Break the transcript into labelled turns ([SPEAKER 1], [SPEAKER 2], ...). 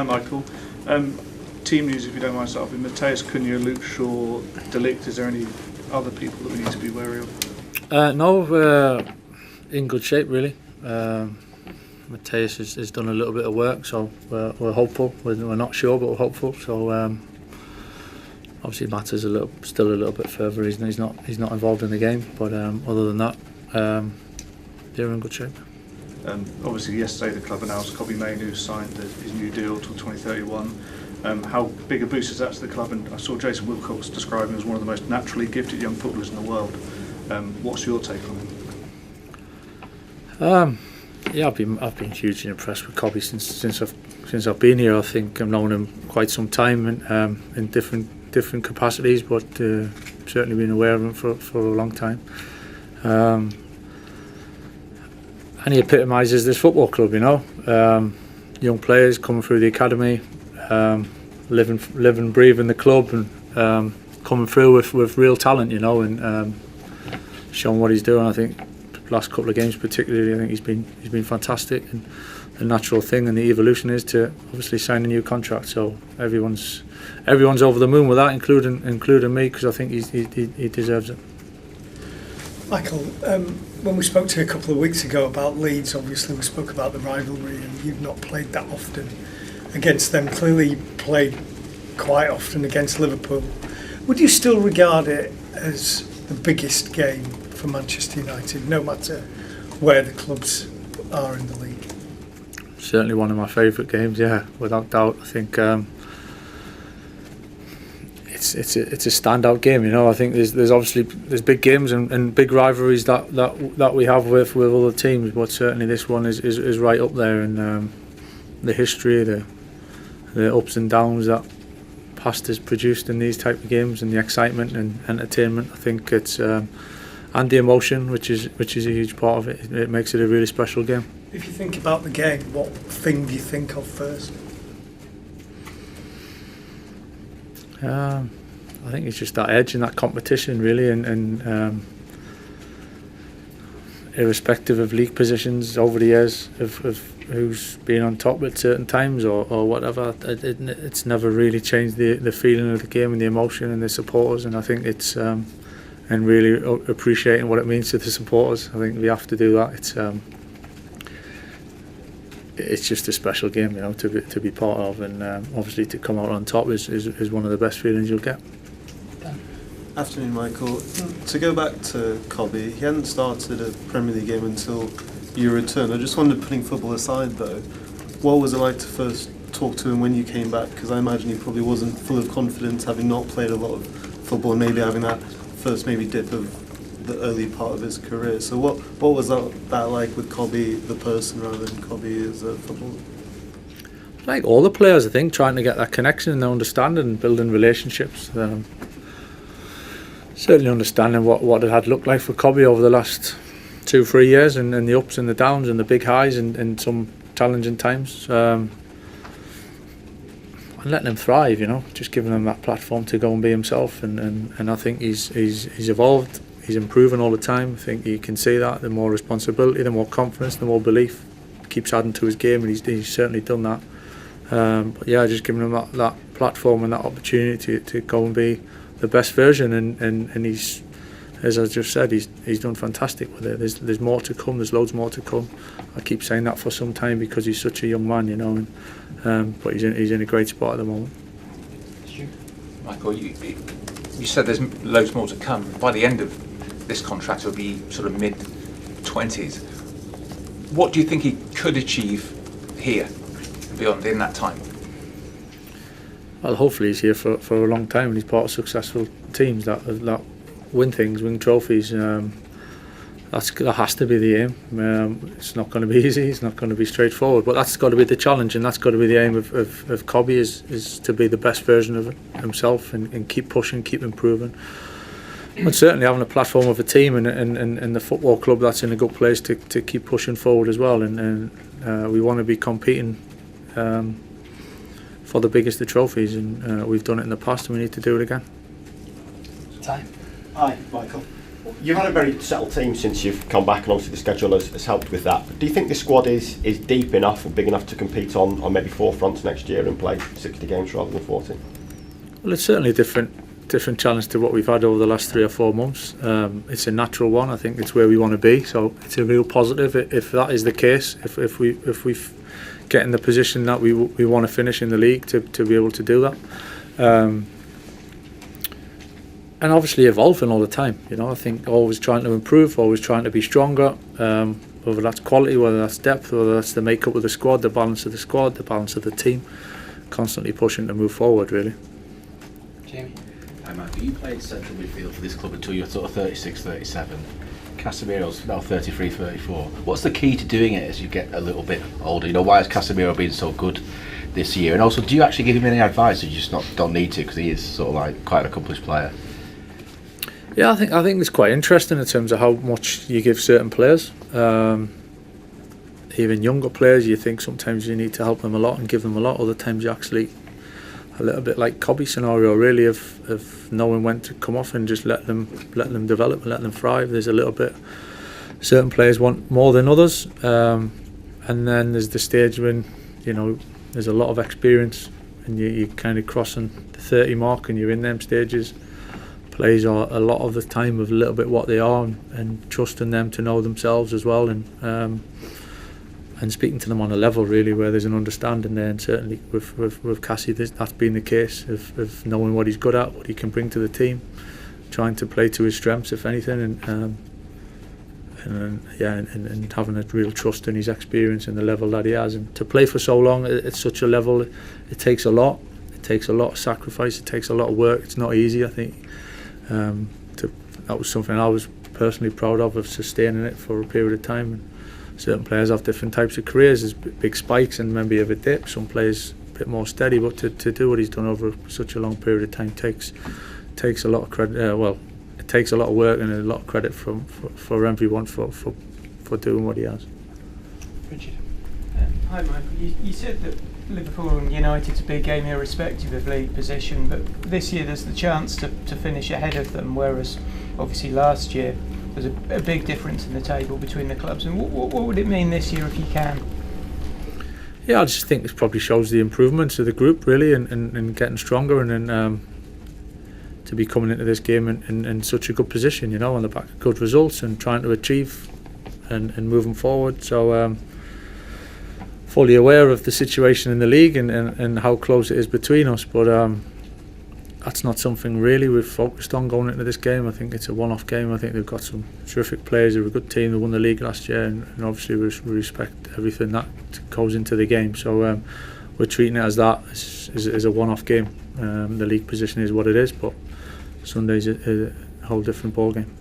[SPEAKER 1] Hi Michael. Team news, if you don't mind starting with Mateus Cunha, Luke Shaw, De Ligt. Is there any other people that we need to be wary of?
[SPEAKER 2] No, we're in good shape really. Mateus has done a little bit of work, so we're hopeful. We're not sure, but we're hopeful. So obviously Matt's still a little bit further. He's not involved in the game, but other than that, they're in good shape.
[SPEAKER 1] Obviously yesterday the club announced Kobbie Mainoo signed his new deal till 2031. How big a boost is that to the club? And I saw Jason Wilcox describe him as one of the most naturally gifted young footballers in the world. What's your take on him?
[SPEAKER 2] Yeah, I've been hugely impressed with Kobbie since I've been here. I think I've known him quite some time in different capacities, but certainly been aware of him for a long time. And he epitomises this football club, you know. Young players coming through the academy, living, breathing the club, and coming through with real talent, you know, and showing what he's doing. I think the last couple of games, particularly, I think he's been fantastic. And the natural thing and the evolution is to obviously sign a new contract. So everyone's over the moon with that, including me, because I think he deserves it.
[SPEAKER 3] Michael, when we spoke to you a couple of weeks ago about Leeds, obviously we spoke about the rivalry, and you've not played that often against them. Clearly you played quite often against Liverpool. Would you still regard it as the biggest game for Manchester United, no matter where the clubs are in the league?
[SPEAKER 2] Certainly one of my favourite games, yeah, without doubt. I think it's a standout game, you know. I think there's obviously big games and big rivalries that we have with other teams, but certainly this one is right up there. And the history, the ups and downs that past has produced in these type of games, and the excitement and entertainment, I think it's and the emotion, which is a huge part of it. It makes it a really special game.
[SPEAKER 3] If you think about the game, what thing do you think of first?
[SPEAKER 2] I think it's just that edge and that competition, really, and irrespective of league positions over the years of who's been on top at certain times or whatever, it's never really changed the feeling of the game and the emotion and the supporters. And I think it's and really appreciating what it means to the supporters. I think we have to do that. It's just a special game, you know, to be part of, and obviously to come out on top is one of the best feelings you'll get.
[SPEAKER 4] Afternoon, Michael. To go back to Kobbie, he hadn't started a Premier League game until your return. I just wondered, putting football aside though, what was it like to first talk to him when you came back? Because I imagine he probably wasn't full of confidence, having not played a lot of football, and maybe having that first dip of the early part of his career. So what was that like with Kobbie the person rather than Kobbie as a footballer?
[SPEAKER 2] Like all the players, I think, trying to get that connection and understanding and building relationships. Certainly understanding what it had looked like for Kobbie over the last 2-3 years, and the ups and the downs and the big highs and some challenging times. And letting him thrive, you know, just giving him that platform to go and be himself. And I think he's evolved. He's improving all the time. I think you can see that. The more responsibility, the more confidence, the more belief keeps adding to his game, and he's certainly done that. But yeah, just giving him that platform and that opportunity to go and be the best version, and he's, as I just said, he's done fantastic with it. There's more to come. There's loads more to come. I keep saying that for some time because he's such a young man, you know. But he's in a great spot at the moment.
[SPEAKER 5] Michael, you said there's loads more to come. By the end of this contract, it'll be sort of mid-20s. What do you think he could achieve here and beyond in that time?
[SPEAKER 2] Well, hopefully he's here for a long time, and he's part of successful teams that win things, win trophies. That has to be the aim. It's not going to be easy. It's not going to be straightforward. But that's got to be the challenge, and that's got to be the aim of Kobbie is to be the best version of himself and keep pushing, keep improving. But certainly having a platform of a team and the football club that's in a good place to keep pushing forward as well. And we want to be competing for the biggest of trophies, and we've done it in the past, and we need to do it again.
[SPEAKER 6] Time.
[SPEAKER 7] Hi, Michael.
[SPEAKER 6] You've had a very settled team since you've come back, and obviously the schedule has helped with that. But do you think the squad is deep enough and big enough to compete on maybe 4 fronts next year and play 60 games rather than 40?
[SPEAKER 2] Well, it's certainly a different challenge to what we've had over the last 3 or 4 months. It's a natural one. I think it's where we want to be. So it's a real positive if that is the case. If we get in the position that we want to finish in the league to be able to do that. And obviously evolving all the time. I think always trying to improve, always trying to be stronger. Whether that's quality, whether that's depth, whether that's the makeup of the squad, the balance of the squad, the balance of the team. Constantly pushing to move forward, really.
[SPEAKER 7] Jamie.
[SPEAKER 8] Hi Michael, you played central midfield for this club until you're sort of 36, 37. Casemiro's now 33, 34. What's the key to doing it as you get a little bit older? Why has Casemiro been so good this year? And also, do you actually give him any advice, or you just don't need to, because he is sort of like quite an accomplished player?
[SPEAKER 2] Yeah, I think it's quite interesting in terms of how much you give certain players. Even younger players, you think sometimes you need to help them a lot and give them a lot. Other times you actually, a little bit like Cobby's scenario, really, of knowing when to come off and just let them develop and let them thrive. There's a little bit. Certain players want more than others, and then there's the stage when there's a lot of experience and you're kind of crossing the 30 mark and you're in them stages. Players are a lot of the time of a little bit what they are and trusting them to know themselves as well, and speaking to them on a level really where there's an understanding there. And certainly with Cassie, that's been the case of knowing what he's good at, what he can bring to the team, trying to play to his strengths if anything, and having a real trust in his experience and the level that he has. And to play for so long at such a level, it takes a lot. It takes a lot of sacrifice. It takes a lot of work. It's not easy, I think. That was something I was personally proud of sustaining it for a period of time. And certain players have different types of careers. There's big spikes and maybe a bit dip. Some players a bit more steady, but to do what he's done over such a long period of time takes a lot of credit. It takes a lot of work and a lot of credit for everyone for doing what he has.
[SPEAKER 7] Richard.
[SPEAKER 9] Hi Michael, you said that Liverpool and United's a big game irrespective of league position, but this year there's the chance to finish ahead of them, whereas obviously last year there's a big difference in the table between the clubs. And what would it mean this year if you can?
[SPEAKER 2] Yeah, I just think this probably shows the improvements of the group really, and getting stronger, and then to be coming into this game in such a good position, on the back of good results and trying to achieve and moving forward. So fully aware of the situation in the league and how close it is between us, but that's not something really we've focused on going into this game. I think it's a one-off game. I think they've got some terrific players. They're a good team. They won the league last year, and obviously we respect everything that goes into the game. So we're treating it as that, as a one-off game. The league position is what it is, but Sunday's a whole different ball game.